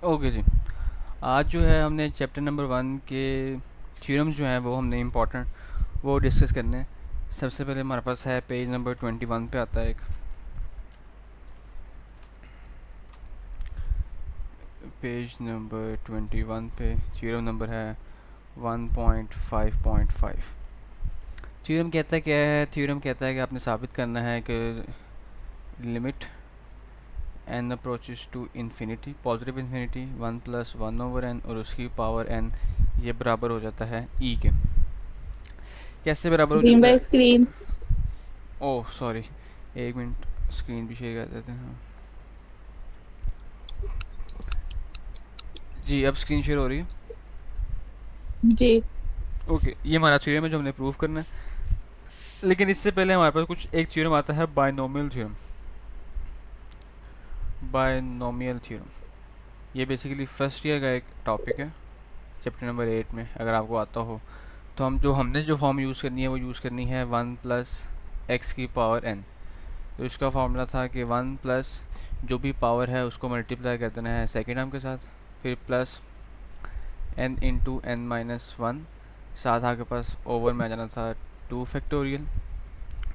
Okay जी। आज जो है हमने चैप्टर नंबर 1 के थ्योरम्स जो हैं वो हमने इम्पोर्टेंट वो डिस्कस करने हैं। सबसे पहले हमारे पास है पेज नंबर 21 पे आता है एक पेज नंबर 21 पे थ्योरम नंबर है 1.5.5। थ्योरम कहता है क्या है? थ्योरम कहता है कि आपने साबित करना है कि limit n approaches to infinity, positive infinity 1 + 1/n और उसकी पावर n ये बराबर हो जाता है e के। कैसे बराबर हो जी जाता बाय है? स्क्रीन। ओह सॉरी, एक मिनट, स्क्रीन भी शेयर कर देते हैं। हाँ जी, अब स्क्रीन शेयर हो रही है। जी ओके, ये हमारा थ्योरम है जो हमने प्रूव करना है। लेकिन इससे पहले हमारे पास कुछ एक थ्योरम आता है, बायनोमियल थ्योरम। बायनोमियल थ्योरम ये बेसिकली फर्स्ट ईयर का एक टॉपिक है चैप्टर नंबर 8 में, अगर आपको आता हो तो। हमने जो फॉर्म यूज़ करनी है वो यूज़ करनी है 1 + x की पावर n। तो इसका फार्मूला था कि 1 प्लस जो भी पावर है उसको मल्टीप्लाई कर देना है सेकेंड टर्म के साथ, फिर प्लस n इंटू n-1, साथ आपके पास ओवर में आ जाना था 2 फैक्टोरियल।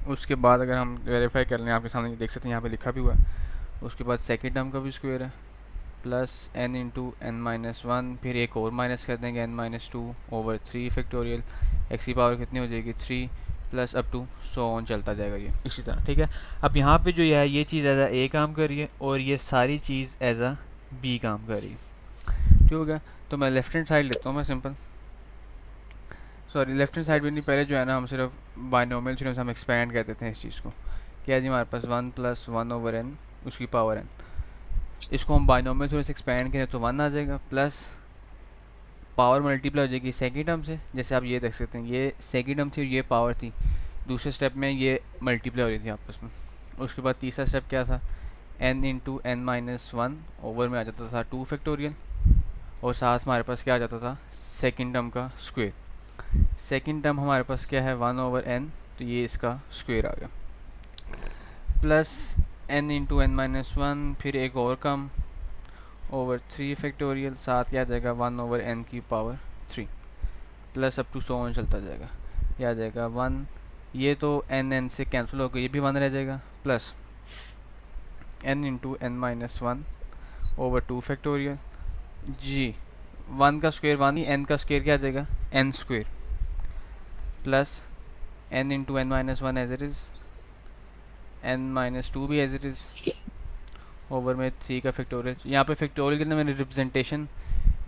उसके बाद अगर हम वेरीफाई कर लें, आपके सामने देख सकते हैं यहाँ पे लिखा भी हुआ है। उसके बाद सेकेंड टर्म का भी स्क्वायर है प्लस n इंटू n-1, फिर एक और माइनस कर देंगे n-2 ओवर 3 फैक्टोरियल। एक्स की पावर कितनी हो जाएगी 3 plus up to so on चलता जाएगा ये इसी तरह, ठीक है। अब यहाँ पे जो ये चीज़ एज ए काम कर रही है और ये सारी चीज़ एज अ बी काम कर रही है, ठीक हो गया। तो मैं लेफ्ट हैंड साइड लेता हूँ, मैं simple, sorry left hand side भी नहीं, पहले जो है ना हम सिर्फ बायनोमियल थ्योरम से हम एक्सपैंड कर देते हैं इस चीज़ को। क्या जी, हमारे पास 1 + 1/n उसकी पावर n, इसको हम बायनोमियल थ्योरम से एक्सपैंड करें तो 1 आ जाएगा, प्लस पावर मल्टीप्लाई हो जाएगी सेकेंड टर्म से। जैसे आप ये देख सकते हैं, ये सेकेंड टर्म थी और ये पावर थी, दूसरे स्टेप में ये मल्टीप्लाई हो रही थी आपस में। उसके बाद तीसरा स्टेप क्या था, n इंटू n-1 ओवर में आ जाता था 2 फैक्टोरियल, और साथ हमारे पास क्या आ जाता था सेकेंड टर्म का स्क्वायर। सेकेंड टर्म हमारे पास क्या है 1/n, तो ये इसका स्क्वायर आ गया, प्लस n इंटू n-1, फिर एक और कम ओवर 3 फैक्टोरियल, साथ क्या आ जाएगा 1/n की power 3 plus up to so on चलता जाएगा। ये आ जाएगा 1, ये तो n से कैंसिल होकर ये भी 1 रह जाएगा, plus n into n-1 over 2 factorial. जी, 1 का स्क्वायर 1 ही, n का स्क्वायर क्या आ जाएगा n square, plus n into n-1 as it is, n-2 भी एज इट इज़, ओवर में 3 का फैक्टोरियल। यहाँ पे फैक्टोरियल के अंदर मैंने रिप्रेजेंटेशन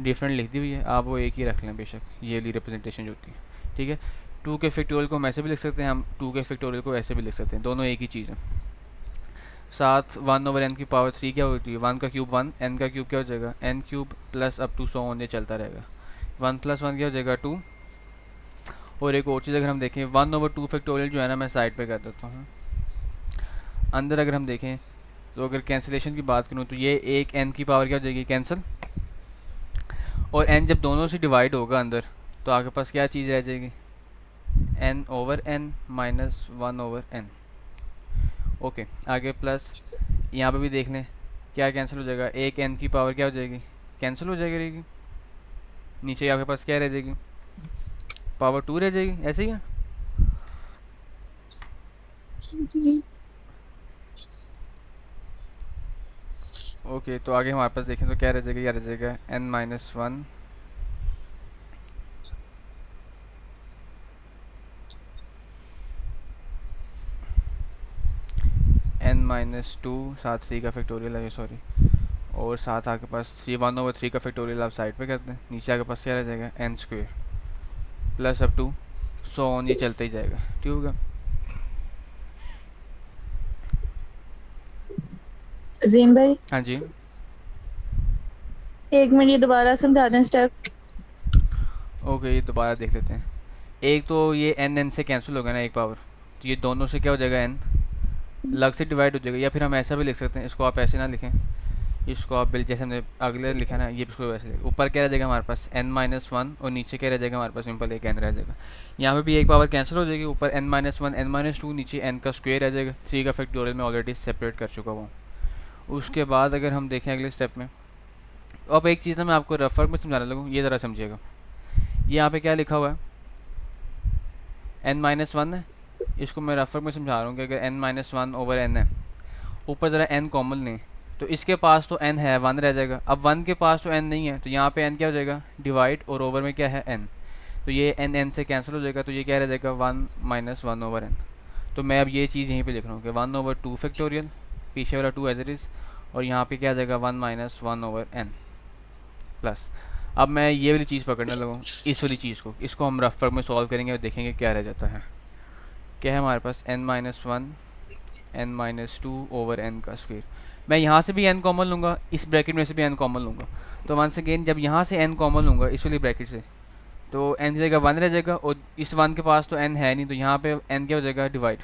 डिफरेंट लिख दी हुई है, आप वो एक ही रख लें बेशक, ये वाली रिप्रेजेंटेशन जो होती है, ठीक है। 2 के फैक्टोरियल को हम ऐसे भी लिख सकते हैं, हम 2 के फैक्टोरियल को ऐसे भी लिख सकते हैं, दोनों एक ही चीज़ है। साथ 1/n की पावर 3 क्या होती है, 1 का क्यूब 1, n का क्यूब क्या हो जाएगा n cube, plus up to so on ये चलता रहेगा। 1 + 1 क्या हो जाएगा 2। और एक और चीज़ अगर हम देखें 1/2 फैक्टोरियल जो है ना, मैं साइड पे कर देता हूँ। अंदर अगर हम देखें तो अगर कैंसिलेशन की बात करूँ तो ये एक n की पावर क्या हो जाएगी कैंसिल, और n जब दोनों से डिवाइड होगा अंदर तो आपके पास क्या चीज़ रह जाएगी n/n-1/n। ओके, आगे प्लस यहाँ पे भी देख लें क्या कैंसिल हो जाएगा, एक n की पावर क्या हो जाएगी कैंसिल हो जाएगी रहेगी, नीचे आपके पास क्या रह जाएगी पावर 2 रह जाएगी, ऐसे ही है। ओके, तो आगे हमारे पास देखें तो क्या रह जाएगा, क्या रह जाएगा n-1 n-2, साथ 3 का फैक्टोरियल है, सॉरी, और साथ आपके पास 1/3 का फैक्टोरियल आप साइड पे कर दें, नीचे आपके पास क्या रह जाएगा n square, plus up to so on ये चलते ही जाएगा, ठीक होगा। अजीम भाई, हाँ जी, एक मिनट ये दोबारा समझा दें स्टेप। ओके, ये दोबारा देख लेते हैं। एक तो ये n से कैंसिल होगा ना एक पावर, तो ये दोनों से क्या हो जाएगा n लग से डिवाइड हो जाएगा, या फिर हम ऐसा भी लिख सकते हैं, इसको आप ऐसे ना लिखें, इसको आप बिल जैसे हमने अगले लिखा ना, ये इसको वैसे लिखें। ऊपर क्या रह जाएगा हमारे पास n-1 और नीचे क्या रह जाएगा हमारे पास सिंपल एक n रह जाएगा। यहाँ पे भी एक पावर कैंसिल हो जाएगी, ऊपर n-1 n-2, नीचे n का स्क्वायर रह जाएगा। 3 का फैक्टोरियल में ऑलरेडी सेपरेट कर चुका हूँ। उसके बाद अगर हम देखें अगले स्टेप में, अब एक चीज़ ना मैं आपको रफ वर्क में समझाने लगूँ, ये ज़रा समझिएगा। ये यहाँ पे क्या लिखा हुआ है, n-1 है। इसको मैं रफ वर्क में समझा रहा हूँ कि अगर n-1 ओवर n है, ऊपर ज़रा n कॉमन लें, तो इसके पास तो n है, 1 रह जाएगा। अब 1 के पास तो n नहीं है, तो यहाँ पे n क्या हो जाएगा, डिवाइड, और ओवर में क्या है n, तो ये n से कैंसिल हो जाएगा, तो ये क्या रह जाएगा, 1 - 1 ओवर n। तो मैं अब ये चीज़ यहीं पे लिख रहा हूँ कि 1/2 फैक्टोरियल, पीछे वाला 2 एज इट इज़, और यहाँ पे क्या आ जाएगा 1 - 1 ओवर n प्लस। अब मैं ये वाली चीज़ पकड़ने लगा हूँ, इस वाली चीज़ को, इसको हम रफ वर्क में सॉल्व करेंगे और देखेंगे क्या रह जाता है। क्या है हमारे पास, n-1 n-2 ओवर n का स्क्वायर। मैं यहाँ से भी n कॉमन लूँगा, इस ब्रैकेट में से भी n कॉमन लूँगा। तो वंस अगेन जब यहाँ से n कॉमन लूँगा इस वाली ब्रैकेट से, तो n की जगह 1 रह जाएगा, और इस 1 के पास तो n है नहीं, तो यहाँ पे n क्या हो जाएगा, डिवाइड।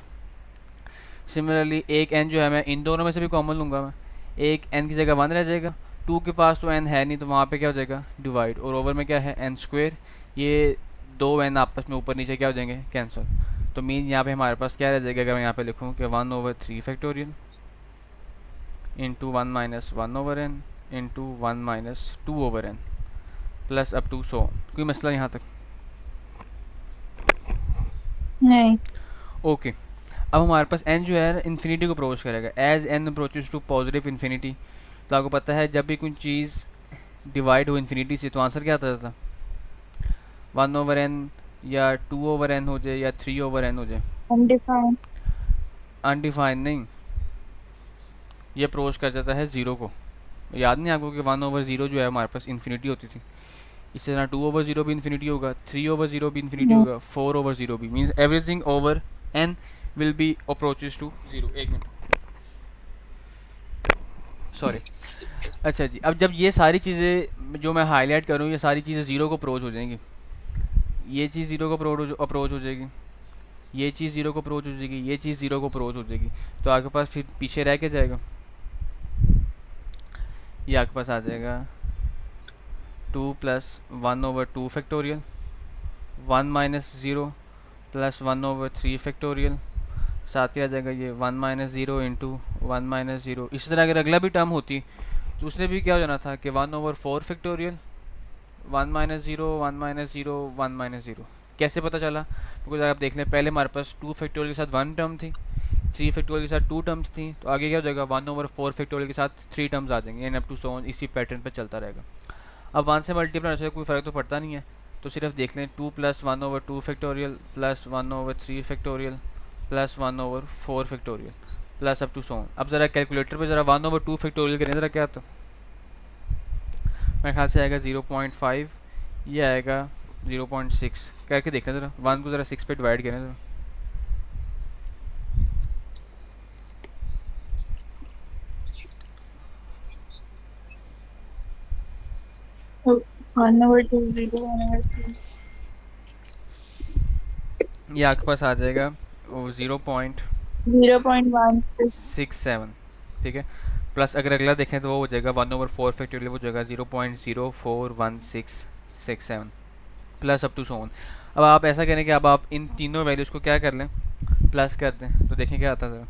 सिमिलरली एक n जो है मैं इन दोनों में से भी कॉमन लूँगा, मैं एक n की जगह 1 रह जाएगा, 2 के पास तो n है नहीं, तो वहाँ पे क्या हो जाएगा, डिवाइड, और ओवर में क्या है, n स्क्वायर। ये दो n आपस में ऊपर नीचे क्या हो जाएंगे, कैंसिल। तो मीन यहाँ पे हमारे पास क्या रह जाएगा, अगर मैं यहाँ पे लिखूँ कि 1/3 factorial into 1 - 1 over n into 1 - 2 over n plus up to so. कोई मसला यहाँ तक? नहीं। ओके। अब हमारे पास n जो है इन्फिनिटी को अप्रोच करेगा, as n approaches to positive infinity. तो आपको पता है जब भी कोई चीज़ डिवाइड हो इन्फिनिटी से, तो आंसर क्या आता था, 1/n, या 2/n हो जाए, या 3/n हो जाए। अनडिफाइंड। अनडिफाइंड नहीं, ये अप्रोच कर जाता है ज़ीरो को। याद नहीं आपको कि 1/0 जो है हमारे पास इन्फिनिटी होती थी। इसी तरह 2/0 भी इन्फिनिटी होगा, 3/0 भी इन्फिनिटी होगा, 4/0 भी, means everything over n will be approaches to zero. एक मिनट, सॉरी। अच्छा जी, अब जब ये सारी चीज़ें जो मैं हाईलाइट करूँ, ये सारी चीज़ें ज़ीरो को अप्रोच हो जाएंगी, ये चीज़ ज़ीरो को अप्रोच हो जाएगी, ये चीज़ ज़ीरो को अप्रोच हो जाएगी, ये चीज़ ज़ीरो को अप्रोच हो जाएगी, तो आपके पास फिर पीछे रह के जाएगा, ये आपके पास आ जाएगा 2 + 1/2 फैक्टोरियल, 1 - 0 प्लस 1/3 फैक्टोरियल, साथ ही आ जाएगा ये 1 - 0 इंटू 1 - 0। इसी तरह अगर अगला भी टर्म होती, तो उसने भी क्या हो जाना था कि 1/4 फैक्टोरियल, 1 - 0 1 - 0 1 - 0। कैसे पता चला, क्योंकि अगर आप देख लें, पहले हमारे पास 2 फैक्टोरियल के साथ 1 टर्म थी, 3 फैक्टोरियल के साथ 2 टर्म्स थी, तो आगे क्या हो जाएगा, 1/4 फैक्टोरियल के साथ 3 टर्म्स आ जाएंगे, and up to so on, इसी पैटर्न पर चलता रहेगा। अब 1 से मल्टीप्लाई होने से कोई फ़र्क तो पड़ता नहीं है, तो सिर्फ देख लें 2 + 1/2 factorial plus 1/3 factorial plus 1/4 factorial plus up to so on. अब ज़रा कैलकुलेटर पे ज़रा 1/2 फैक्टोरियल करें ज़रा, क्या तो मेरे ख्याल से आएगा 0.5, ये आएगा 0.6, करके देख लें ज़रा, 1 को ज़रा 6 पे डिवाइड करें ज़रा। ये आपके पास आ जाएगा वो 0.1। 0.67, ठीक है। प्लस अगर अगला देखें तो वो हो जाएगा 1/4 फैक्टोरियल, वो जाएगा 0.041667 plus up to so on. अब आप ऐसा करें कि अब आप इन तीनों वैल्यूज़ को क्या कर लें, प्लस कर दें, तो देखें क्या आता है।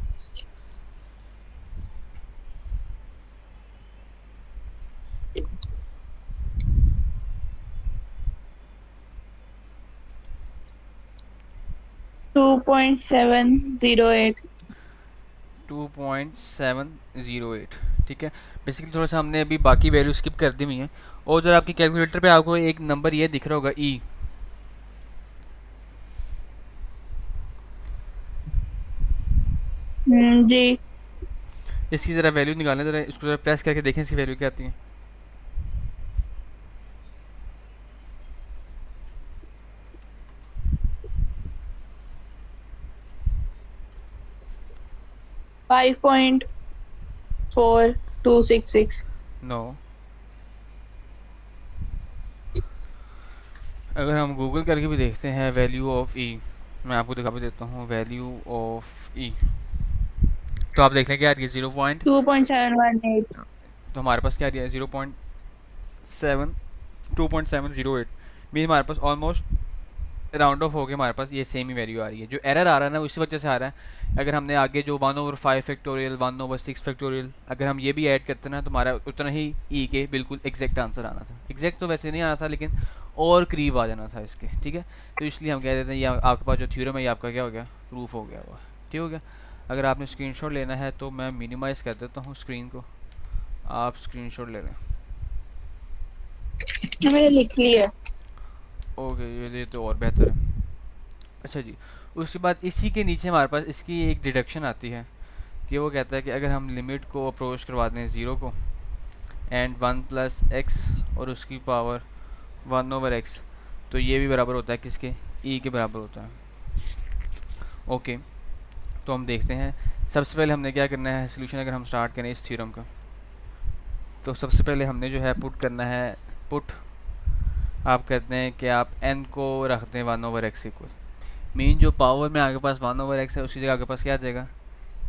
2.708। 2.708, ठीक है। बेसिकली थोड़ा सा हमने अभी बाकी वैल्यू स्किप कर दी हुई हैं, और जरा आपकी कैलकुलेटर पे आपको एक नंबर ये दिख रहा होगा ई, जी। इसकी ज़रा वैल्यू निकालें, ज़रा इसको ज़रा प्रेस करके देखें इसकी वैल्यू क्या आती है। 5.4266। नो, अगर हम गूगल करके भी देखते हैं वैल्यू ऑफ ई, मैं आपको दिखा भी देता हूँ वैल्यू ऑफ ई, तो आप देख लें क्या आ रही है, 0 पॉइंट, 2.718। तो हमारे पास क्या आ रही है 0.7, 2.708, मीन हमारे पास ऑलमोस्ट राउंड ऑफ हो गया, हमारे पास ये सेम ही वैल्यू आ रही है। जो एरर आ रहा है ना उसी वजह से आ रहा है। अगर हमने आगे जो 1/5 फैक्टोरियल 1/6 फैक्टोरियल अगर हम ये भी ऐड करते ना तो हमारा उतना ही ई के बिल्कुल एग्जैक्ट आंसर आना था। एग्जैक्ट तो वैसे नहीं आना था लेकिन और करीब आ जाना था इसके, ठीक है। तो इसलिए हम कह देते हैं ये आपके पास जो थ्योरम है ये आपका क्या हो गया, प्रूफ हो गया हुआ, ठीक हो गया। अगर आपने स्क्रीनशॉट लेना है तो मैं मिनिमाइज़ कर देता हूँ स्क्रीन को, आप स्क्रीनशॉट ले लें। मैंने लिख लिया। ओके, ये तो और बेहतर है। अच्छा जी, उसके बाद इसी के नीचे हमारे पास इसकी एक डिडक्शन आती है कि वो कहता है कि अगर हम लिमिट को अप्रोच करवा दें ज़ीरो को एंड 1+x और उसकी पावर 1/x, तो ये भी बराबर होता है किसके, e के बराबर होता है। ओके, तो हम देखते हैं। सबसे पहले हमने क्या करना है, सोल्यूशन अगर हम स्टार्ट करें इस थ्योरम का, तो सबसे पहले हमने जो है पुट करना है, पुट आप कहते हैं कि आप n को रख दें 1/x इक्वल, मीन जो पावर में आपके पास 1/x है उसकी जगह आपके पास क्या आ जाएगा,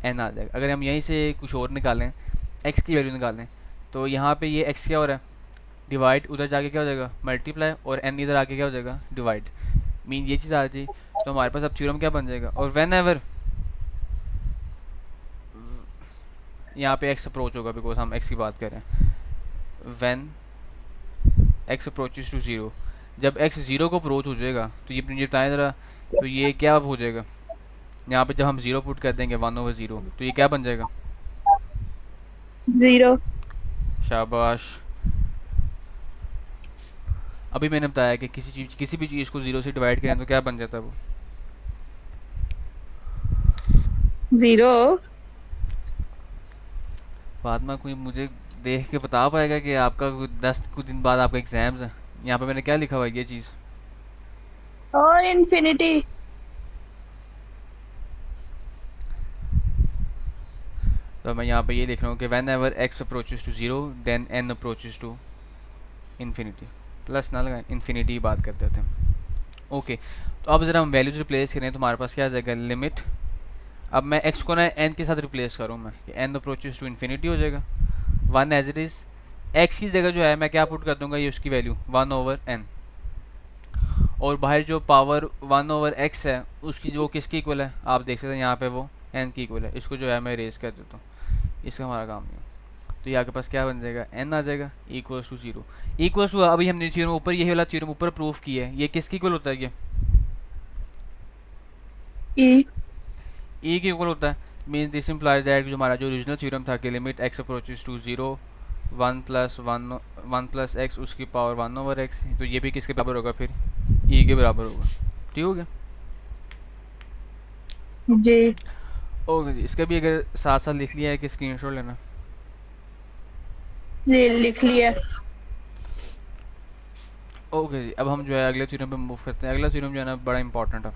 n आ जाएगा। अगर हम यहीं से कुछ और निकालें, x की वैल्यू निकालें, तो यहाँ पे ये x क्या हो रहा है, डिवाइड, उधर जाके क्या हो जाएगा मल्टीप्लाई, और n इधर आके क्या हो जाएगा डिवाइड, मीन ये चीज़ आ जाएगी। तो हमारे पास अब थ्योरम क्या बन जाएगा, और वेन एवर यहाँ पे x अप्रोच होगा, बिकॉज हम x की बात कर रहे हैं, when x approaches to zero, जब x ज़ीरो को अप्रोच हो जाएगा तो ये मुझे बताएं ज़रा, तो ये क्या हो जाएगा, यहाँ पे जब हम ज़ीरो पुट कर देंगे 1/0, तो ये क्या बन जाएगा, 0। शाबाश। अभी मैंने बताया कि किसी भी चीज़ को ज़ीरो से डिवाइड करें तो क्या बन जाता है वो, 0। फातिमा कोई मुझे देख के बता पाएगा कि आपका कुछ दिन बाद आपका एग्ज़ाम्स है, यहाँ पे मैंने क्या लिखा हुआ है ये चीज़, और इन्फिनिटी। तो मैं यहाँ पे ये लिख रहा हूँ कि when ever x approaches to zero then N approaches to infinity, plus ना लगाएं, इन्फिनिटी बात करते थे। ओके, तो अब ज़रा हम वैल्यूज रिप्लेस करें तो हमारे पास क्या आ जाएगा, लिमिट, अब मैं एक्स को ना एन के साथ रिप्लेस करूँ मैं, एन अप्रोचेस टू इन्फिनिटी हो जाएगा, one as it is, x की जगह जो है मैं क्या पुट कर दूंगा, ये उसकी वैल्यू 1/n, और बाहर जो पावर 1/x है उसकी जो किसकी इक्वल है आप देख सकते हैं यहाँ पे वो n की इक्वल है। इसको जो है मैं रेज कर देता हूँ, इसका हमारा काम नहीं है। तो ये आपके पास क्या बन जाएगा, n आ जाएगा इक्वल्स टू 0, इक्वल्स टू, अभी हमने थ्योरम ऊपर यही वाला थ्योरम ऊपर प्रूफ किया है, ये किसकी इक्वल होता है, ये ई। e की इक्वल होता है। मीन दिस इम्प्लाइज दैट जो हमारा जो ओरिजिनल थ्योरम था कि limit x approaches to 0 1+x उसकी पावर 1/x, तो ये भी किसके बराबर होगा फिर, e के बराबर होगा, ठीक हो गया। जी। ओके जी, इसका भी अगर साथ साथ लिख लिया है कि स्क्रीनशॉट लेना। जी लिख लिया। ओके जी, अब हम जो है अगले थ्योरम पे मूव करते हैं। अगला थ्योरम जो है ना बड़ा इंपॉर्टेंट है,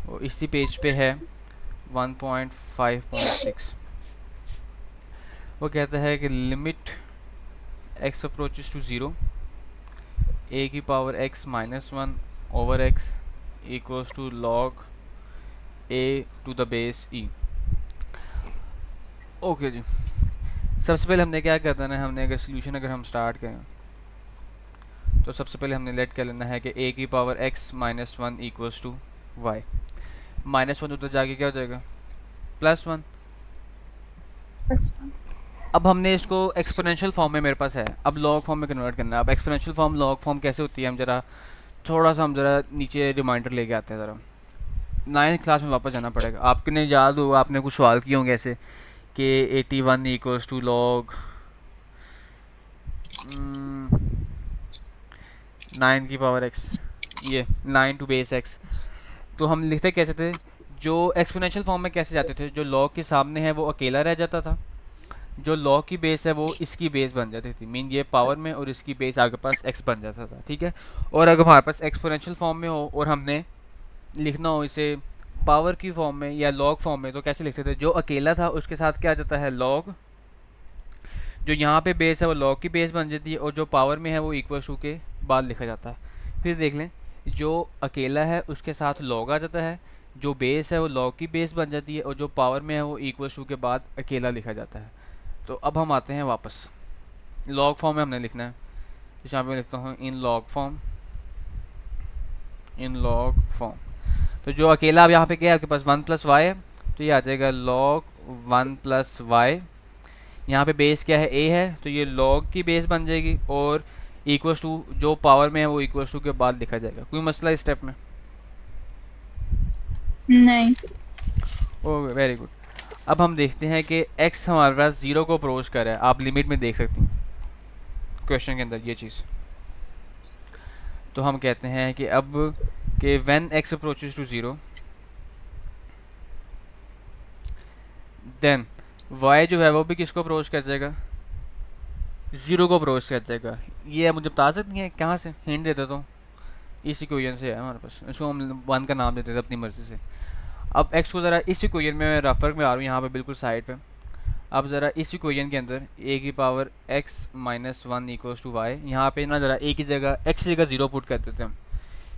वो इसी पेज पे है 1.5.6। वो कहता है कि limit x approaches to 0 a की power x-1/x equals to log a to the base e। Okay जी, सबसे पहले हमने क्या करना है, हमने अगर सोल्यूशन अगर हम स्टार्ट करें तो सबसे पहले हमने लेट कर लेना है कि a की power x-1 equals to y, -1 उधर जाके क्या हो जाएगा +1। अब हमने इसको एक्सपोनेंशियल फॉर्म में मेरे पास है, अब लॉग फॉर्म में कन्वर्ट करना है। अब एक्सपोनेंशियल फॉर्म लॉग फॉर्म कैसे होती है, हम जरा थोड़ा सा हम जरा नीचे रिमाइंडर लेके आते हैं, ज़रा 9th क्लास में वापस जाना पड़ेगा। आपने याद होगा आपने कुछ सवाल किए होंगे ऐसे कि 81 इक्वल्स टू लॉग 9 की पावर x, ये 9 टू बेस x। तो हम लिखते कैसे थे, जो एक्सपोनेंशियल फॉर्म में कैसे जाते थे, जो लॉग के सामने है वो अकेला रह जाता था, जो लॉग की बेस है वो इसकी बेस बन जाती थी, मीन ये पावर में और इसकी बेस आपके पास x बन जाता था, ठीक है। और अगर हमारे पास एक्सपोनेंशियल फॉर्म में हो और हमने लिखना हो इसे पावर की फॉर्म में या लॉग फॉर्म में, तो कैसे लिखते थे, जो अकेला था उसके साथ क्या आ जाता है लॉग, जो यहाँ पे बेस है वो लॉग की बेस बन जाती है, और जो पावर में है वो इक्वल टू के बाद लिखा जाता है। फिर देख लें, जो अकेला है उसके साथ लॉग आ जाता है, जो बेस है वो लॉग की बेस बन जाती है, और जो पावर में है वो इक्वल टू के बाद अकेला लिखा जाता है। तो अब हम आते हैं वापस लॉग फॉर्म में हमने लिखना है, तो यहाँ पे मैं लिखता हूँ इन log form in log form. तो जो अकेला अब यहाँ पे क्या है आपके पास 1 + y है, तो ये आ जाएगा log 1 + y। यहाँ पे बेस क्या है, a है, तो ये log की बेस बन जाएगी और इक्वल्स टू जो पावर में है वो इक्वल्स टू के बाद लिखा जाएगा। कोई मसला इस स्टेप में? नहीं। ओ वेरी गुड। अब हम देखते हैं कि x हमारे पास 0 को अप्रोच कर रहा है, आप लिमिट में देख सकती हैं क्वेश्चन के अंदर ये चीज़। तो हम कहते हैं कि अब कि when x approaches to 0 then y जो है वो भी किसको अप्रोच कर जाएगा, 0 को अप्रोच कर जाएगा। ये मुझे बता सकती हैं कहाँ से, हिंट दे देता हूँ। इस इक्वेशन से है हमारे पास, इसको हम 1 का नाम देते थे अपनी मर्जी से। अब x को ज़रा इस इक्वेशन में मैं रेफर में आ रहा हूँ यहाँ पे बिल्कुल साइड पे। अब ज़रा इस इक्वेशन के अंदर a की power x - 1 equals to y, यहाँ पे ना ज़रा a की जगह x की जगह 0 पुट कर देते हैं हम।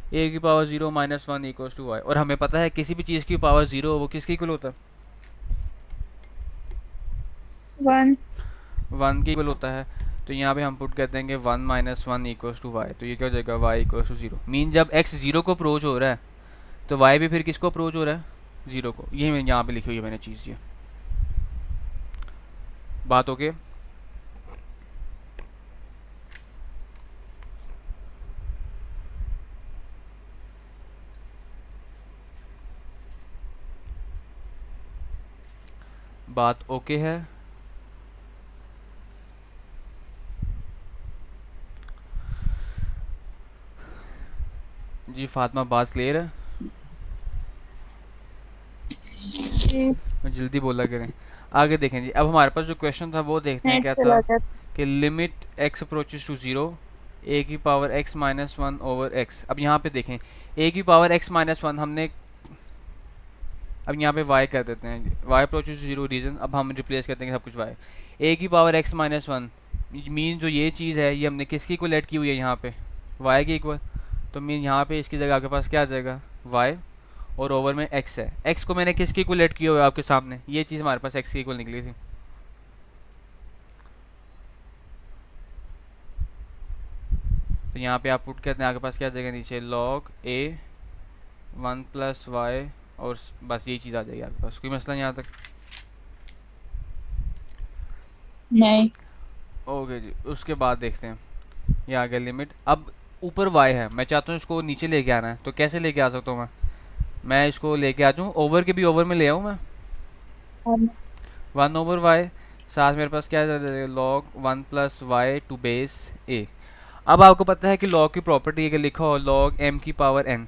a की पावर 0 - 1 इक्वल्स टू वाई, और हमें पता है किसी भी चीज़ की पावर 0 वो किसके इक्वल होता है, 1। 1 के इक्वल होता है। तो यहाँ पे हम पुट कर देंगे 1 - 1 इक्वल्स टू वाई, तो ये क्या हो जाएगा y इक्वल्स टू 0। मीन जब x 0 को अप्रोच हो रहा है तो y भी फिर किसको अप्रोच हो रहा है, 0 को। ये मैंने यहाँ पे लिखी हुई है मैंने चीज़, ये बात ओके। बात ओके है। जी फातिमा बात क्लियर है, जी। जल्दी बोला करें। आगे देखें जी, अब हमारे पास जो क्वेश्चन था वो देखते हैं नेट क्या था चला गया। कि limit x approaches to 0 a की पावर x - 1 ओवर x। अब यहाँ पे देखें a की पावर x - 1 हमने, अब यहाँ पे y कर देते हैं, y अप्रोचेस टू 0 रीजन। अब हम रिप्लेस करते हैं सब कुछ y, a की पावर x - 1 मीन जो ये चीज़ है ये हमने किसकी इक्वल ऐड की हुई है यहाँ पे, y की इक्वल। तो मीन यहाँ पे इसकी जगह आपके पास क्या आ जाएगा y, और ओवर में x है। x को मैंने किसकी इक्वल ऐड किया हुआ है आपके सामने, ये चीज़ हमारे पास x की इक्वल निकली थी। तो यहाँ पे आप पुट करते हैं आपके पास क्या आ जाएगा नीचे log a 1 + y, और बस यही चीज़ आ जाएगी आपके पास। कोई मसला नहीं यहाँ तक? नहीं। ओके जी, उसके बाद देखते हैं ये आ गया लिमिट। अब ऊपर y है, मैं चाहता हूँ इसको नीचे लेके आना है, तो कैसे लेके आ सकता हूँ मैं इसको लेके आ जाऊँ ओवर के भी ओवर में ले आऊँ मैं, अब 1/y, साथ मेरे पास क्या है log 1 + y to base a। अब आपको पता है कि log की प्रॉपर्टी अगर लिखा हो log m की पावर n,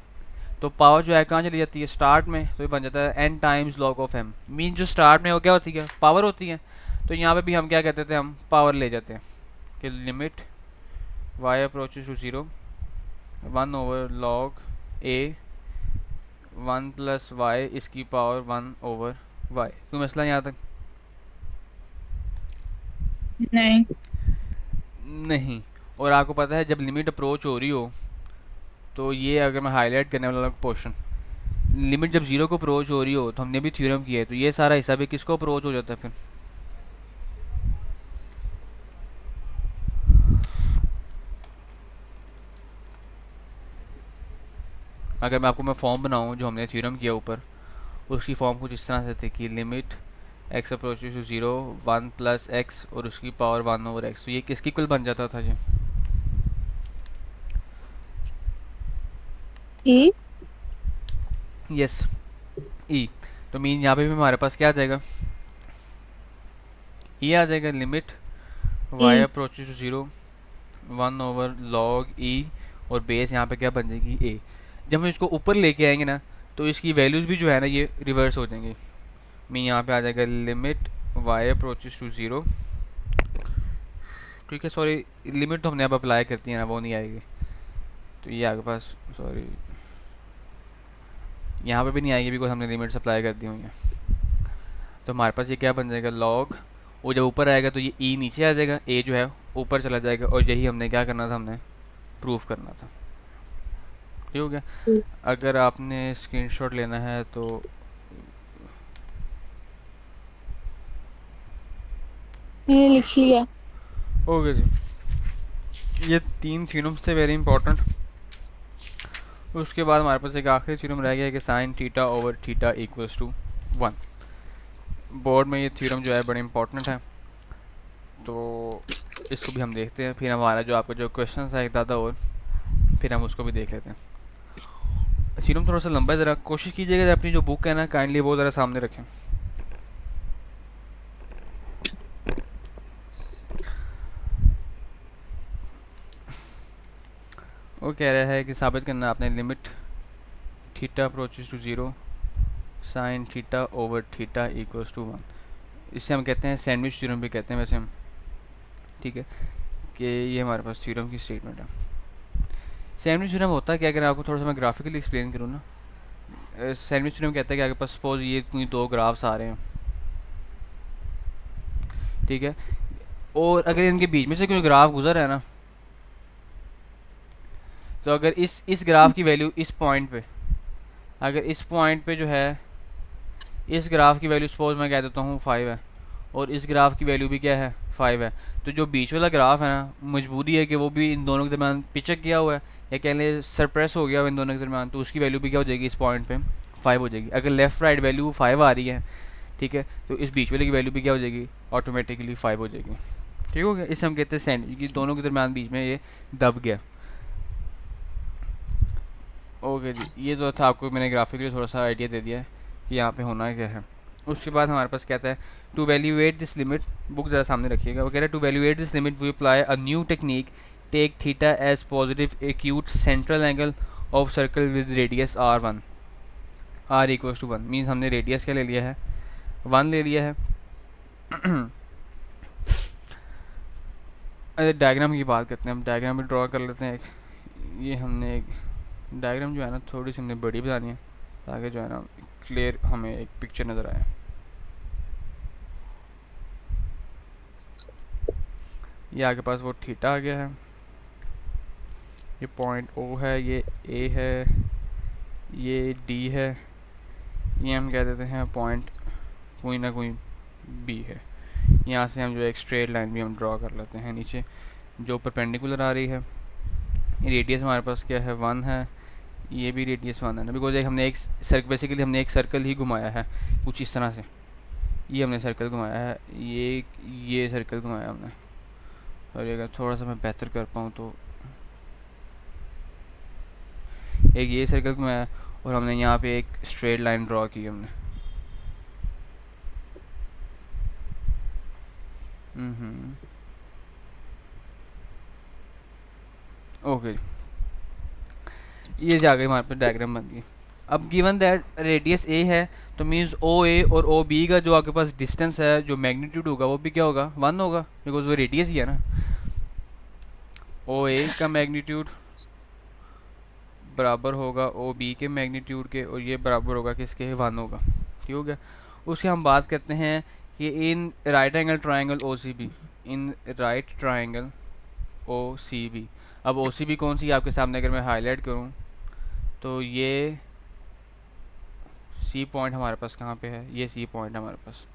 तो पावर जो है कहाँ चली जाती है, स्टार्ट में, तो ये बन जाता है n times log of m। Mean जो स्टार्ट में वो क्या होती है, पावर होती है। तो यहाँ पे भी हम क्या कहते थे, हम पावर ले जाते हैं कि limit y approaches to 0 1 over log a 1 + y इसकी पावर 1 ओवर y। कोई मसला यहाँ तक? नहीं। नहीं। और आपको पता है जब लिमिट अप्रोच हो रही हो, तो ये अगर मैं हाईलाइट करने वाला पोर्शन, लिमिट जब 0 को अप्रोच हो रही हो, तो हमने भी थ्योरम किया है, तो ये सारा हिस्सा भी किसको अप्रोच हो जाता है फिर, अगर मैं आपको मैं फॉर्म बनाऊँ जो हमने थ्योरम किया ऊपर, उसकी फॉर्म कुछ इस तरह से थी कि limit x approaches to 0 1 + x और उसकी पावर 1 ओवर x। तो ये किसकी इक्वल बन जाता था जी, ई। Yes e। तो मीन यहाँ पे भी हमारे पास क्या आ जाएगा, e आ जाएगा। Limit y e. Approaches to 0 1 over log e, और बेस यहाँ पे क्या बन जाएगी a। जब हम इसको ऊपर लेके आएंगे ना, तो इसकी वैल्यूज़ भी जो है ना ये रिवर्स हो जाएंगी। मीन यहाँ पे आ जाएगा लिमिट y अप्रोचेस टू 0, ठीक है सॉरी, लिमिट तो हमने अब अप्लाई करती है ना, वो नहीं आएगी। तो ये आपके पास सॉरी यहाँ पे भी नहीं आएगी बिकॉज हमने लिमिट अप्लाई कर दी हुई है। तो हमारे पास ये क्या बन जाएगा log, वो जब ऊपर आएगा तो ये e नीचे आ जाएगा, a जो है ऊपर चला जाएगा, और यही हमने क्या करना था, हमने प्रूफ करना था। ठीक हो गया। अगर आपने स्क्रीनशॉट लेना है तो ये लिख लिया। ओके जी। ये 3 थ्योरम्स थे वेरी इंपॉर्टेंट। उसके बाद हमारे पास एक आखिरी थ्योरम रह गया कि sine theta over theta equals to 1। Board में ये थ्योरम जो है बड़े इंपॉर्टेंट है, तो इसको भी हम देखते हैं। फिर हमारा जो आपका जो क्वेश्चन है एक दादा और फिर हम उसको भी देख लेते हैं। थ्योरम थोड़ा सा लंबा है, ज़रा कोशिश कीजिएगा अपनी जो बुक है ना काइंडली वो ज़रा सामने रखें। वो कह रहा है कि साबित करना आपने limit theta approaches to zero sine theta over theta equals to 1। इससे हम कहते हैं सैंडविच थ्योरम भी कहते हैं वैसे हम, ठीक है, कि ये हमारे पास थ्योरम की स्टेटमेंट है। सैंडविच थ्योरम होता है कि अगर आपको थोड़ा सा मैं ग्राफिकली एक्सप्लेन करूँ ना, सैंडविच थ्योरम कहता है कि आपके पास सपोज ये कोई दो ग्राफ्स आ रहे हैं, ठीक है, और अगर इनके बीच में से कोई ग्राफ गुजर रहा है ना, तो अगर इस ग्राफ की वैल्यू इस पॉइंट पे, अगर इस पॉइंट पे जो है इस ग्राफ की वैल्यू सपोज मैं कह देता हूँ 5 है और इस ग्राफ की वैल्यू भी क्या है 5 है, तो जो बीच वाला ग्राफ है ना मजबूरी है कि वो भी इन दोनों के दरमियान पिचक गया हुआ है या कह लें सरप्रेस हो गया हुआ इन दोनों के दरमियान, तो उसकी वैल्यू भी क्या हो जाएगी इस पॉइंट पे 5 हो जाएगी। अगर लेफ्ट राइट वैल्यू 5 आ रही है, ठीक है, तो इस बीच वाले की वैल्यू भी क्या हो जाएगी ऑटोमेटिकली 5 हो जाएगी। ठीक हो गया, इसे हम कहते हैं सेंड, कि दोनों के दरमियान बीच में ये दब गया। ओके जी, ये जो था आपको मैंने ग्राफिकली थोड़ा सा आइडिया दे दिया है कि यहाँ पे होना क्या है। उसके बाद हमारे पास कहता है to evaluate this limit, book ज़रा सामने रखिएगा, वो कह रहा है to evaluate this limit we apply a new technique, take theta as positive acute central angle of circle with radius r1, r equals to 1। Means हमने रेडियस क्या ले लिया है 1 ले लिया है। अरे डायग्राम की बात करते हैं, हम डायग्राम भी ड्रॉ कर लेते हैं एक। ये हमने एक डायग्राम जो है ना थोड़ी सी हमने बड़ी बनानी है ताकि जो है ना क्लियर हमें एक पिक्चर नज़र आए। ये आपके पास वो थीटा आ गया है, ये पॉइंट ओ है, ये ए है, ये डी है, ये हम कह देते हैं पॉइंट कोई ना कोई बी है। यहाँ से हम जो एक स्ट्रेट लाइन भी हम ड्रॉ कर लेते हैं नीचे जो परपेंडिकुलर आ रही है। रेडियस हमारे पास क्या है 1 है, ये भी रेडियस 1 है ना, बिकॉज एक हमने एक बेसिकली हमने एक सर्कल ही घुमाया है कुछ इस तरह से, ये हमने सर्कल घुमाया है, ये सर्कल घुमाया हमने। और अगर थोड़ा सा मैं बेहतर कर पाऊँ तो एक ये सर्कल घुमाया और हमने यहाँ पे एक स्ट्रेट लाइन ड्रॉ की हमने। ओके, ये जाके हमारे पास डायग्राम बन गई। अब गिवन दैट रेडियस ए है तो मीन्स ओ ए और ओ बी का जो आपके पास डिस्टेंस है जो मैग्नीट्यूड होगा वो भी क्या होगा 1 होगा, बिकॉज वो रेडियस ही है ना। ओ ए का मैग्नीट्यूड बराबर होगा ओ बी के मैग्नीट्यूड के, और ये बराबर होगा किसके 1 होगा। ठीक हो गया। उसके हम बात करते हैं कि in right angle triangle O C B, in right triangle O C B, अब ओ सी बी कौन सी आपके सामने अगर मैं हाईलाइट करूँ तो ये सी पॉइंट हमारे पास कहाँ पे है, ये सी पॉइंट हमारे पास।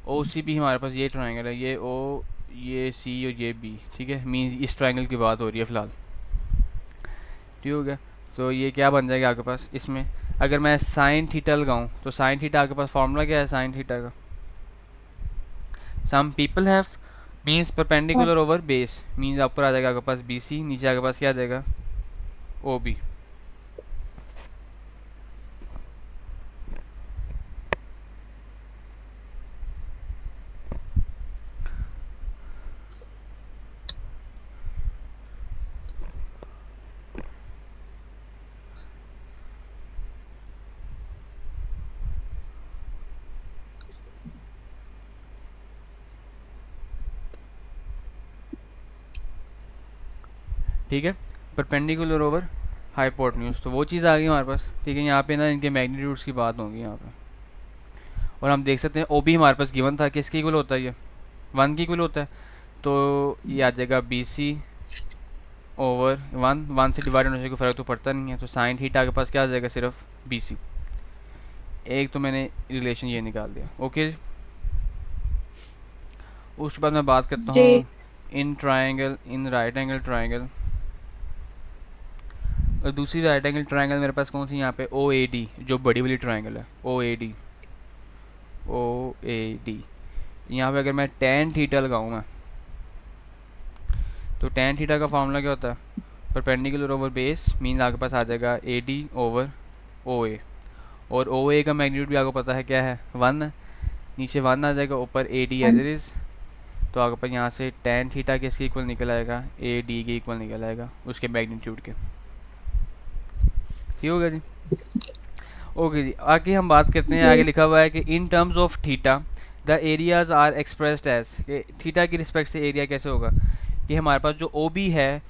ओ सी बी हमारे पास ये ट्राइंगल है, ये ओ, ये सी और ये बी, ठीक है, मीन्स इस ट्राइंगल की बात हो रही है फ़िलहाल। ठीक हो गया। तो ये क्या बन जाएगा आपके पास, इसमें अगर मैं साइन थीटा लगाऊँ तो साइन थीटा आपके पास फार्मूला क्या है साइन थीटा का, some people have means perpendicular over base, means ऊपर आ जाएगा आपके पास बी सी, नीचे आपके पास क्या आ जाएगा ओ बी। ठीक है, परपेंडिकुलर ओवर हाइपोटेन्यूज, तो वो चीज़ आ गई हमारे पास। ठीक है, यहाँ पे ना इनके मैग्नीट्यूड्स की बात होगी यहाँ पे, और हम देख सकते हैं ओ बी हमारे पास गिवन था, किसकी इक्वल होता है ये 1 की इक्वल होता है, तो ये आ जाएगा बी सी ओवर 1, 1 से डिवाइड होने से कोई फ़र्क तो पड़ता नहीं है, तो साइन थीटा के पास क्या आ जाएगा सिर्फ बी सी। एक तो मैंने रिलेशन ये निकाल दिया। ओके, उसके बाद मैं बात करता जी। हूँ in triangle, in right angle triangle और दूसरी राइट एंगल ट्रायंगल मेरे पास कौन सी यहाँ पे ओ ए डी, जो बड़ी वाली ट्रायंगल है, ओ A D, O A D. यहाँ पे अगर मैं टेन थीटा लगाऊँ मैं, तो टेन थीटा का फार्मूला क्या होता है, परपेंडिकुलर ओवर बेस, मीन आपके पास आ जाएगा ए डी ओवर ओ ए। और ओ ए का मैग्नीट्यूड भी आपको पता है क्या है, वन है, नीचे वन आ जाएगा, ऊपर A D as it is. तो आपके पास यहाँ से टेन थीटा किसके इक्वल निकल आएगा, ए डी के इक्वल निकल आएगा, उसके मैग्नीट्यूड के। ठीक होगा जी। ओके जी, आगे हम बात करते हैं। आगे जी लिखा हुआ है कि in terms of theta the areas are expressed as, theta की रिस्पेक्ट से एरिया कैसे होगा, कि हमारे पास जो ओ बी है,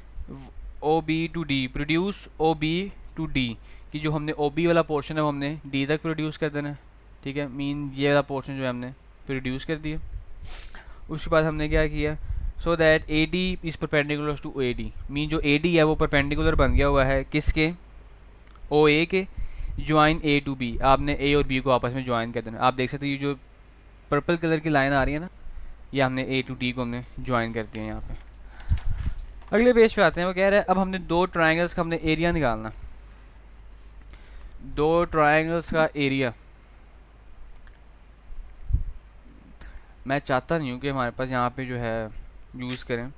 O B to D produce O B to D, कि जो हमने ओ बी वाला पोर्शन है वो हमने डी तक प्रोड्यूस कर देना है। ठीक है, मीन ये वाला पोर्शन जो है हमने प्रोड्यूस कर दिया। उसके बाद हमने क्या किया, so that A D is perpendicular to A D, mean जो ए डी है वो परपेंडिकुलर बन गया हुआ है किसके, ओ ए के, ज्वाइन ए टू बी। आपने ए और बी को आपस में ज्वाइन कर देना। आप देख सकते हो ये जो पर्पल कलर की लाइन आ रही है ना, ये हमने ए टू डी को हमने ज्वाइन कर दिया यहाँ पे। अगले पेज पे आते हैं। वो कह रहा है अब हमने दो ट्राइंगल्स का हमने एरिया निकालना, दो ट्राइंगल्स का एरिया। मैं चाहता नहीं हूँ कि हमारे पास यहाँ पे जो है यूज़ करें,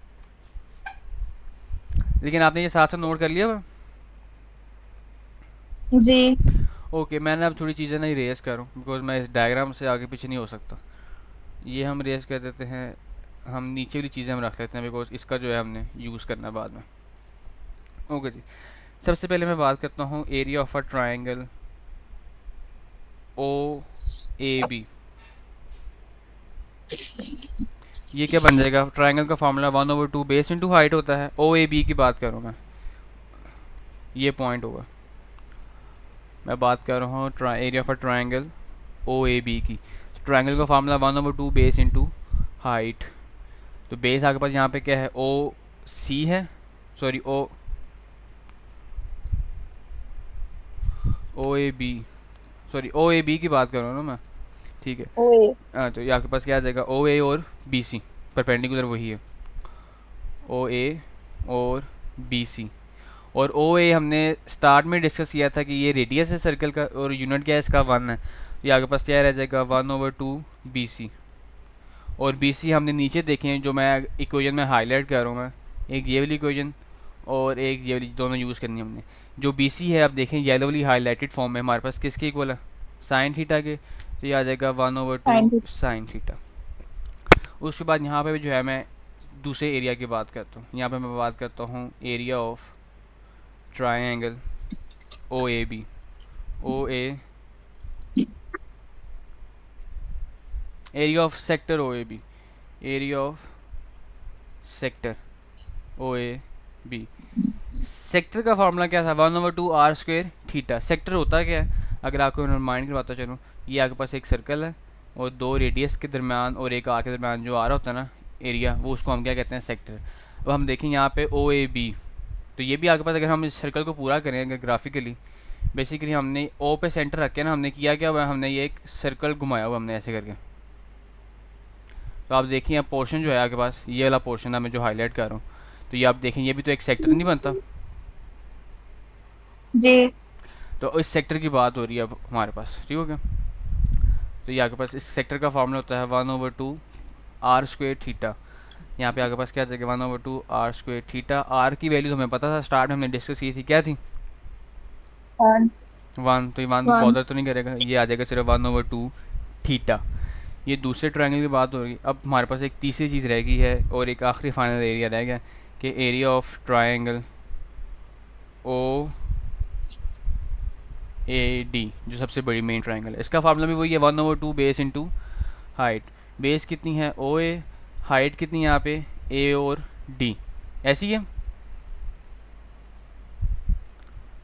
लेकिन आपने ये साथ साथ नोट कर लिया हुआ? जी ओके, मैंने अब थोड़ी चीज़ें नहीं रेस करूँ, बिकॉज मैं इस डायग्राम से आगे पीछे नहीं हो सकता। ये हम रेस कर देते हैं, हम नीचे वाली चीज़ें हम रख लेते हैं, बिकॉज इसका जो है हमने यूज़ करना है बाद में। ओके जी, सबसे पहले मैं बात करता हूँ area of a triangle O A B. ये क्या बन जाएगा, ट्राइंगल का फार्मूला 1/2 बेस इंटू हाइट होता है। ओ ए बी की बात करूँ मैं, ये पॉइंट होगा। मैं बात कर रहा हूँ area of a triangle O A B की। ट्राइंगल का फार्मूला 1/2 बेस इंटू हाइट। तो बेस आपके पास यहाँ पे क्या है, ओ सी है, sorry O A B, sorry O A B की बात कर रहा हूँ ना मैं। ठीक है, ओए हाँ, तो ये आपके पास क्या आ जाएगा, ओ ए और बी सी, परपेंडिकुलर वही है, ओ ए और बी सी। और ओ ए हमने स्टार्ट में डिस्कस किया था कि ये रेडियस है सर्कल का, और यूनिट क्या है इसका, वन है। ये आपके पास क्या रह जाएगा, 1/2 बी सी। और बी सी हमने नीचे देखे हैं, जो मैं इक्वेशन में हाईलाइट कर रहा हूँ मैं, एक ये वाली इक्वेशन और एक ये वाली, दोनों यूज़ करनी है हमने। जो बी सी है आप देखें येलो वाली हाईलाइटेड फॉर्म में हमारे पास किसके इक्वल है, साइन थीटा के। तो ये आ जाएगा 1/2 साइन साइन थीटा। उसके बाद यहाँ पे भी जो है मैं दूसरे एरिया की बात करता हूँ। यहाँ पे मैं बात करता हूँ area of triangle O A B, O A, area of sector O A B, area of sector O A B. Sector का फार्मूला क्या था, 1/2 आर स्क्वेयर थीटा। सेक्टर होता क्या है, अगर आपको रिमाइंड करवाता चलूँ, ये आपके पास एक सर्कल है और दो रेडियस के दरमियान और एक आर के दरमियान जो आ रहा होता है ना एरिया, वो उसको हम क्या कहते हैं, सेक्टर। अब हम देखें यहाँ पे ओ ए बी, तो ये भी आपके पास, अगर हम इस सर्कल को पूरा करें अगर ग्राफिकली, बेसिकली हमने ओ पे सेंटर रख के ना, हमने किया क्या हुआ, हमने ये एक सर्कल घुमाया हुआ हमने ऐसे करके। तो आप देखिए यहाँ पोर्शन जो है आपके पास, ये वाला पोर्शन है मैं जो हाईलाइट कर रहा हूँ, तो ये आप देखें ये भी तो एक सेक्टर नहीं बनता। जी तो इस सेक्टर की बात हो रही है अब हमारे पास, ठीक हो गया। तो ये आपके पास इस सेक्टर का फार्मूला होता है 1/2 आर स्क्वेयर थीटा। यहाँ पे आपके पास क्या जाएगा, 1/2 आर स्क्वेयर थीटा। आर की वैल्यू तो हमें पता था, स्टार्ट में हमने डिस्कस की थी, क्या थी, वन वन। तो ये वन वन बॉदर तो नहीं करेगा, ये आ जाएगा सिर्फ 1/2 थीटा। ये दूसरे ट्रायंगल की बात हो रही। अब हमारे पास एक तीसरी चीज़ रह गई है और एक आखिरी फाइनल एरिया रह गया, कि area of triangle O A D, जो सबसे बड़ी मेन ट्रायंगल है। इसका फार्मूला भी वही है, 1/2 बेस इंटू हाइट। बेस कितनी है, ओ ए, हाइट कितनी है यहाँ पे, ए और डी, ऐसी है।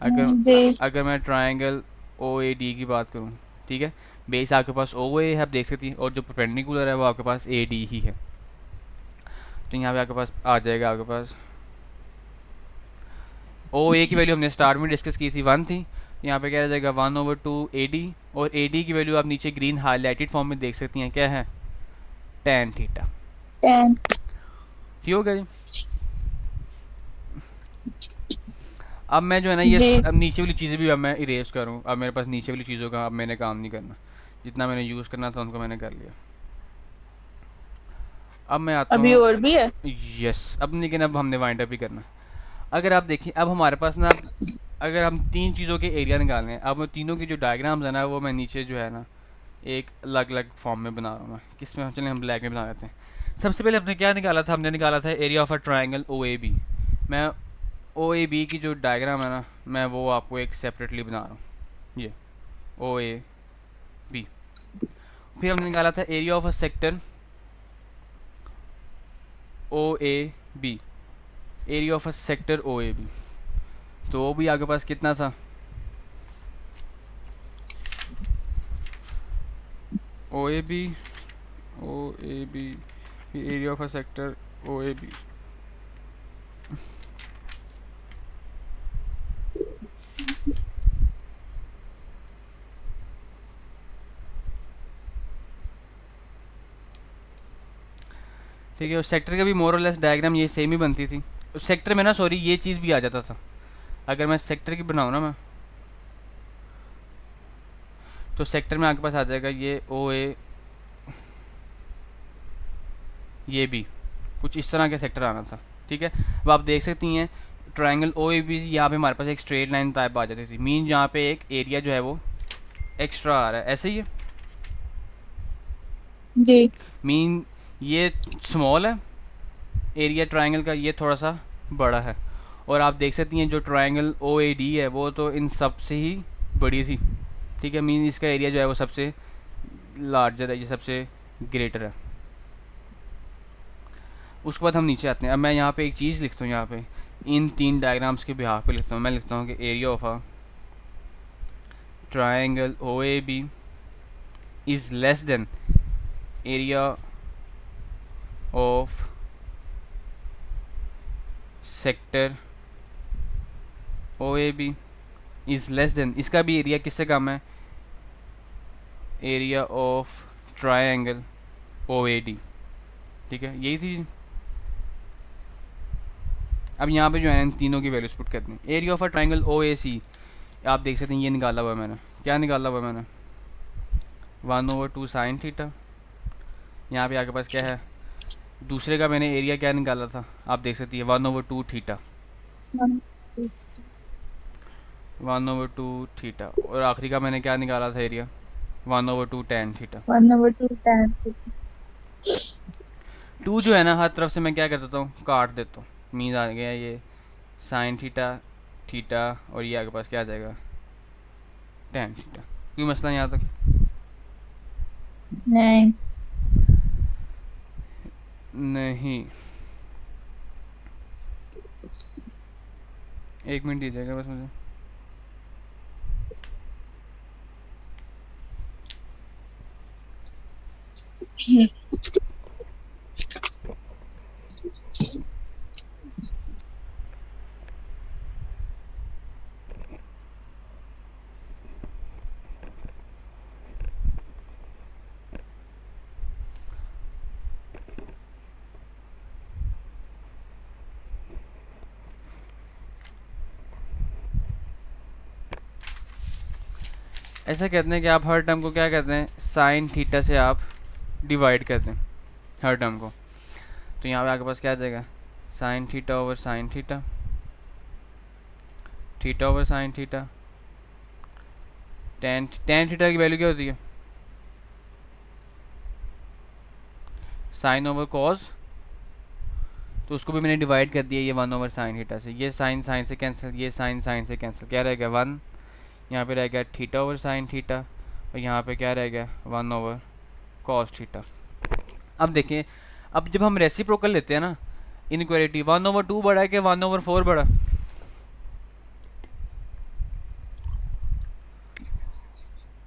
अगर जी अगर मैं ट्रायंगल ओ ए डी की बात करूँ, ठीक है, बेस आपके पास ओ ए है, आप देख सकती हैं, और जो परपेंडिकुलर है वो आपके पास ए डी ही है। तो यहाँ पे आपके पास आ जाएगा, आपके पास ओ ए की वैल्यू हमने स्टार्ट में डिस्कस की थी, वन थी। यहाँ पे क्या रह जाएगा, 1/2 ए डी, और ए डी की वैल्यू आप नीचे ग्रीन हाईलाइटेड फॉर्म में देख सकती हैं, क्या है, tan थीटा। टेन ठीक हो गया जी। अब मैं जो है ना ये जी। अब नीचे वाली चीज़ें भी अब मैं इरेज करूँ, अब मेरे पास नीचे वाली चीज़ों का अब मैंने काम नहीं करना, जितना मैंने यूज़ करना था उनको मैंने कर लिया। अब मैं आता अभी हूँ। और भी है? यस, अब लेकिन अब हमने वाइंड अप ही करना। अगर आप देखिए अब हमारे पास ना, अगर हम तीन चीज़ों के एरिया निकालने हैं, अब तीनों की जो डायग्राम्स है ना वो मैं नीचे जो है ना एक अलग अलग फॉर्म में बना रहा हूँ मैं। किस में, चलिए हम ब्लैक में बना लेते हैं। सबसे पहले हमने क्या निकाला था, हमने निकाला था area of a triangle O A B. मैं ओ ए बी की जो डायग्राम है ना मैं वो आपको एक सेपरेटली बना रहा हूँ, ये ओ ए बी। फिर हमने निकाला था area of a sector O A B, area of a sector O A B. तो वो भी आपके पास कितना था, O A B, O A B, area of a sector O A B. ठीक है, उस सेक्टर का भी मोर और लेस डायग्राम ये सेम ही बनती थी। उस सेक्टर में ना सॉरी ये चीज़ भी आ जाता था, अगर मैं सेक्टर की बनाऊँ ना मैं, तो सेक्टर में आपके पास आ जाएगा ये ओ ए, ये भी कुछ इस तरह के सेक्टर आना था। ठीक है, अब आप देख सकती हैं ट्रायंगल ओ ए बी, यहाँ पे हमारे पास एक स्ट्रेट लाइन टाइप आ जाती थी, मीन यहाँ पे एक एरिया जो है वो एक्स्ट्रा आ रहा है, ऐसे ही है। जी। मीन ये स्मॉल है एरिया ट्रायंगल का, ये थोड़ा सा बड़ा है। और आप देख सकती हैं जो ट्रायंगल ओ ए डी है वो तो इन सब से ही बड़ी थी। ठीक है, मीन इसका एरिया जो है वो सबसे लार्जर है, ये सबसे ग्रेटर है। उसके बाद हम नीचे आते हैं। अब मैं यहाँ पे एक चीज़ लिखता हूँ, यहाँ पे इन तीन डायग्राम्स के बिहाफ पे लिखता हूँ, मैं लिखता हूँ कि area of a triangle O A B is less than area of sector O A B is less than, इसका भी एरिया किससे कम है, area of triangle O A D. ठीक है, यही थी। अब यहाँ पे जो है ना इन तीनों की वैल्यूज पुट करते हैं। Area of a triangle O A C, आप देख सकते हैं ये निकाला हुआ है मैंने। क्या निकाला हुआ है मैंने, 1/2 साइन थीटा। यहाँ पे आपके पास क्या है, दूसरे का मैंने एरिया क्या निकाला था, आप देख सकती है 1/2 थीटा, 1/2 थीटा। और आखिरी का मैंने क्या निकाला था एरिया, 1/2 टैन थीटा। 1/2 tan। 2 जो है ना हर तरफ से मैं क्या कर देता हूँ, काट देता हूँ। मीन आ गया ये साइन थीटा, थीटा, और ये आपके पास क्या आ जाएगा, टैन थीटा। कोई मसला यहाँ तक? नहीं। नहीं, एक मिनट दीजिएगा बस मुझे। ऐसा कहते हैं कि आप हर टर्म को क्या कहते हैं, साइन थीटा से आप डिवाइड करते हैं हर टर्म को। तो यहाँ पे आपके पास क्या आ जाएगा, sign theta over sine theta, theta over sine theta, ten tan theta की वैल्यू क्या होती है, साइन ओवर कॉस। तो उसको भी मैंने डिवाइड कर दिया ये 1/साइन थीटा से। ये साइन साइन से कैंसिल, ये साइन साइन से कैंसिल, क्या रहेगा 1। यहाँ पे रह गया थीटा ओवर साइन थीटा, और यहाँ पे क्या रह गया 1/कॉस थीटा। अब देखिए, अब जब हम रेसिप्रोकल लेते हैं ना इनइक्वालिटी, 1/2 बड़ा है कि 1/4 बड़ा,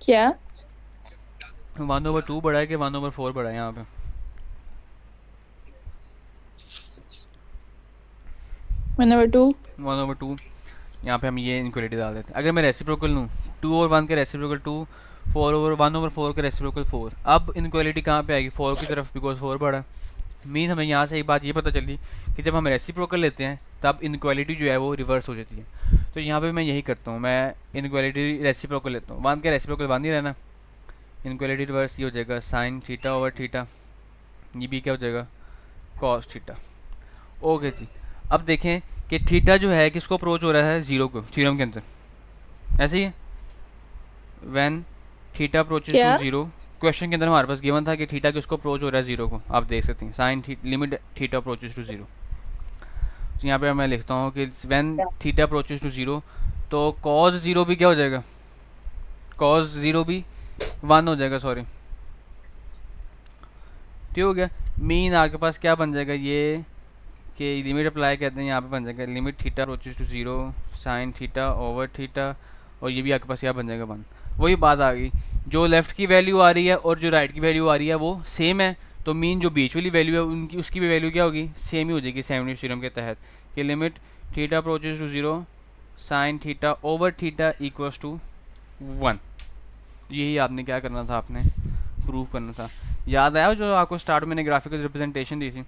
क्या? 1/2 बड़ा है कि 1/4 बड़ा है यहाँ पे, 1/2। 1/2। यहाँ पे हम ये इनक्वालिटी डाल देते हैं। अगर मैं रेसिप्रोकल लूँ 2 और 1 का रेसिप्रोकल 2, 1/4 का रेसिप्रोकल 4। अब इनक्वालिटी कहाँ पे आएगी, 4 की तरफ, बिकॉज 4 बड़ा है। मीन हमें यहाँ से एक बात ये पता चली कि जब हम रेसिप्रोकल लेते हैं तब इनक्वालिटी जो है वो रिवर्स हो जाती है। तो यहाँ पे मैं यही करता हूँ, मैं इनक्वालिटी रेसिप्रोकल लेता हूँ। 1 के रेसिप्रोकल 1 ही रहना, इनक्वालिटी रिवर्स ये हो जाएगा साइन थीटा ओवर थीटा, ये भी क्या हो जाएगा कॉस थीटा। ओके जी, अब देखें कि थीटा जो है किसको अप्रोच हो रहा है, जीरो को, थ्योरम के अंदर ऐसे ही है। व्हेन थीटा अप्रोचेस टू क्या? जीरो, क्वेश्चन के अंदर हमारे पास गिवन था कि थीटा किसको अप्रोच हो रहा है, जीरो को। आप देख सकते हैं sine limit theta approaches to zero. तो यहाँ पे मैं लिखता हूँ कि when theta approaches to zero, तो कॉस जीरो भी क्या हो जाएगा, कॉस जीरो भी 1 हो जाएगा, सॉरी, ठीक हो गया। मीन आपके पास क्या बन जाएगा, ये कि लिमिट अप्लाई करते हैं, यहाँ पे बन जाएगा limit theta approaches to zero sine theta over theta, और ये भी आपके पास क्या बन जाएगा 1। वही बात आ गई, जो लेफ्ट की वैल्यू आ रही है और जो राइट की वैल्यू आ रही है वो सेम है, तो मीन जो बीच वाली वैल्यू है उनकी उसकी भी वैल्यू क्या होगी, सेम ही हो जाएगी सेवनिस थ्योरम के तहत, कि limit theta approaches to zero sine theta over theta equals to 1। यही आपने क्या करना था, आपने प्रूव करना था। याद आया जो आपको स्टार्ट में मैंने ग्राफिकल रिप्रेजेंटेशन दी थी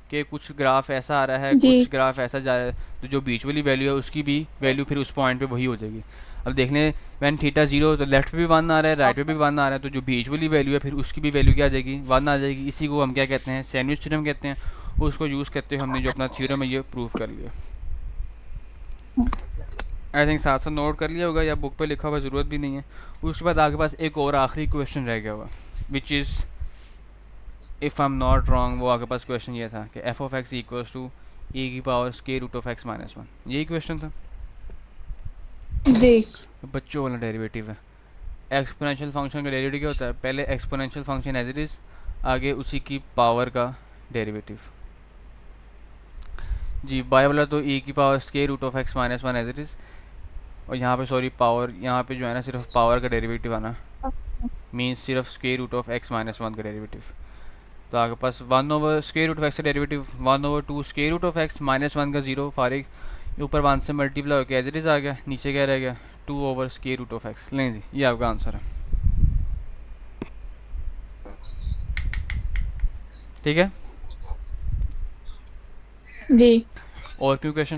कि कुछ ग्राफ ऐसा आ रहा है, जी। कुछ ग्राफ ऐसा जा रहा है, तो जो बीच वाली वैल्यू है उसकी भी वैल्यू फिर उस पॉइंट पे वही हो जाएगी। अब देख लें वैन थीटा जीरो, तो लेफ्ट पे भी 1 आ रहा है, राइट पे भी 1 आ रहा है, तो जो बीच वाली वैल्यू है फिर उसकी भी वैल्यू क्या आ जाएगी, 1 आ जाएगी। इसी को हम क्या कहते हैं, सैंडविच थ्योरम कहते हैं। उसको यूज़ करते हुए हमने जो अपना थ्योरम है ये प्रूव कर लिया। आई थिंक साथ साथ नोट कर लिया होगा या बुक पे लिखा हुआ, ज़रूरत भी नहीं है। उसके बाद आपके पास एक और आखिरी क्वेश्चन रह गया होगा, which is if I am not wrong, वो आपके पास क्वेश्चन ये था कि F of X equals to A की power square root of x minus 1, यही क्वेश्चन था। जी। बच्चों वाला डेरिवेटिव है। एक्सपोनेंशियल फंक्शन का डेरिवेटिव क्या होता है, पहले exponential function as it is, आगे उसी की पावर का डेरिवेटिव। जी बाय वाला तो ए की power square root of x minus 1 as it is, और यहाँ पे सॉरी पावर, यहाँ पे जो है ना सिर्फ पावर का डेरिवेटिव आना, मीन्स सिर्फ square root of x minus 1 का डेरिवेटिव। तो आपके पास 1 over square root of X का derivative 1 over 2 square root of x minus 1 का जीरो फारिग, ऊपर 1 से मल्टीप्लाई होकर एज इट इज़ आ गया, नीचे क्या रह गया 2 over square root of x. लें जी, ये आपका आंसर है, ठीक है। जी। और क्यों क्वेश्चन